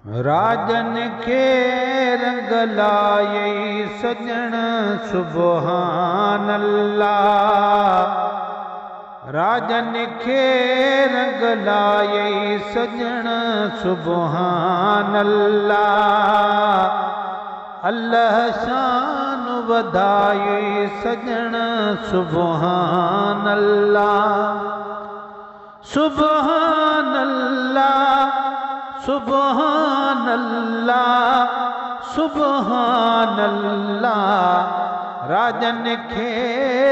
राजन के रंग लाए सजन सुबहान अल्लाह। राजन के रंग लाए सजन सुबहान अल्लाह। अल्लाह शान वधाए सजन सुबहान अल्लाह। सुबहान अल्लाह सुबहान अल्लाह सुबहान अल्लाह। राजन के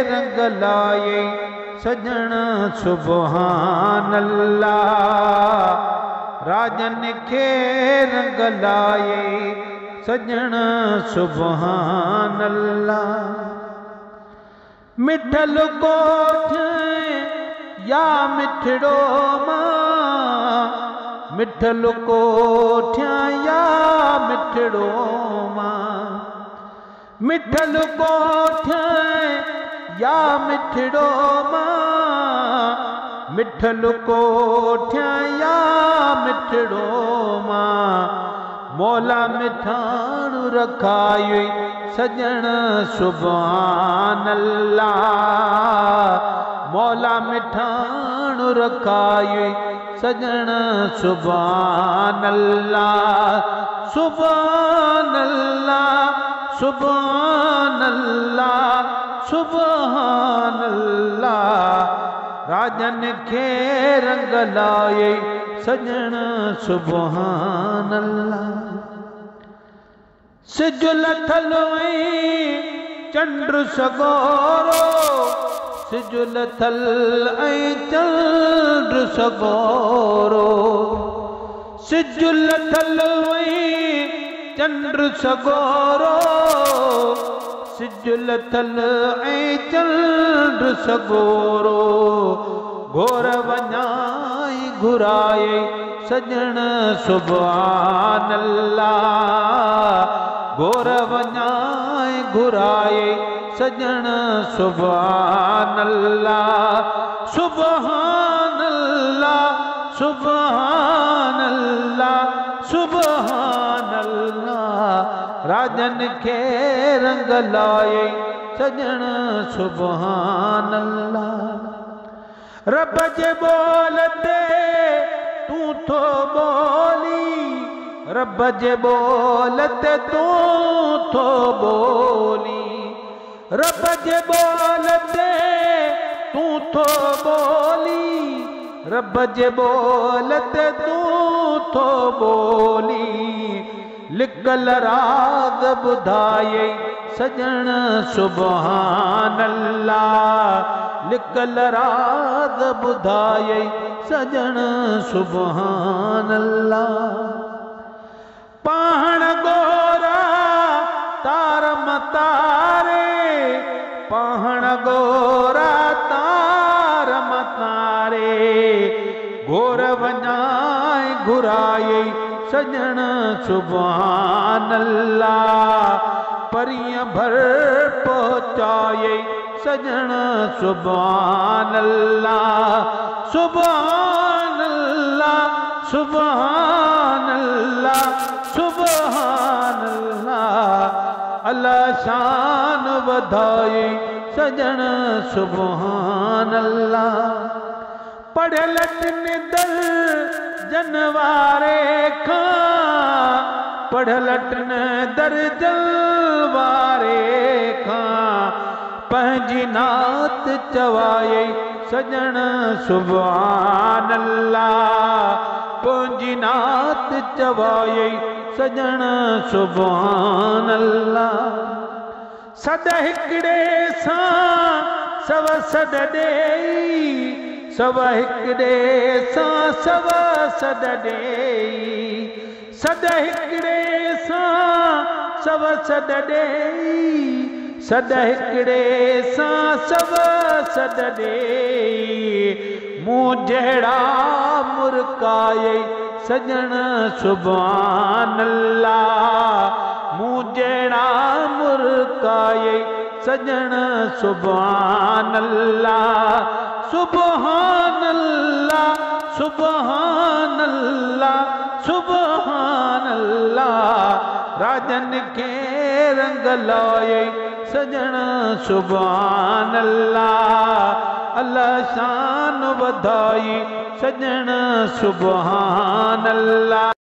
रंग लाए सजन सुबहान अल्लाह। राजन के रंग लाए सजन सुबहान अल्लाह। मिठल कोठ या मिठड़ो मां। मिठल कोठिया या मिठड़ो मां। मिठल कोठिया या मिठड़ो मां। मिठल कोठिया या मिठड़ो मां। मौला मिठाण रखाए सजन सुबहान अल्लाह। मौला मिठाण रखाए सजन सुबहान अल्लाह। सुबहान अल्लाह सुबहान अल्लाह सुबहान अल्लाह। राजन के रंग लाए सजन सुबहान अल्लाह। सिज लथल चंद्र सगोरो। सिज लथल चंद्र सगोरो। सिज लथल चंद्र सगोरो। सिज लथल चंद्र सगोरो। घोर वञाई घुराए सजन सुबहान अल्लाह। घोर वञाई घुराए सजन सुबहान अल्लाह। सुबहान अल्लाह सुबहान अल्लाह सुबहान अल्लाह। राजन के रंग लाए सजन सुबहान अल्लाह। रब जे बोलते तू तो बोली। रब जे बोलते तू तो बोली। रब जे बोलते तू तो बोली। रब जे बोलते तू तो बोली। लिखल राग बुधाए सजन सुबहान अल्लाह। लिखल राग बुधाए सजन सुबहान अल्लाह। पाहण गोरा तार मतारे। पाहण गोरा तार मतारे। घोर वञाए घुराए सजन सुबहान अल्लाह। परिय भर पहुँचाए सजन सुबहान अल्लाह। सुबहान अल्लाह सुबहान अल्लाह सुबहान अल्लाह। अल्लाह शान वधाए सजन सुबहान अल्लाह। पढ़ल दर जनवारे खां। पढ़ल दर जलवारे खां। पंहिंजी नात चवाए सजन सुबहान अल्लाह। पंहिंजी नात चवाए सजन सुबहान अल्लाह। सद हिकड़े सां सव सद ॾेई। सव हिकड़े सां सव सद ॾेई। सद हिकड़े सां सव सद ॾेई। सद हिकड़े सां सव सद ॾेई। मूं जहिड़ा मुरकाए सजन सुबहान अल्लाह। मूं जहिड़ा मुरकाए सजन सुबहान अल्लाह। सुबहान अल्लाह सुबहान अल्लाह सुभान अल्लाह राजन के रंग लाए सजन सुभान अल्लाह अल्लाह शान वधाई सजन सुभान अल्लाह।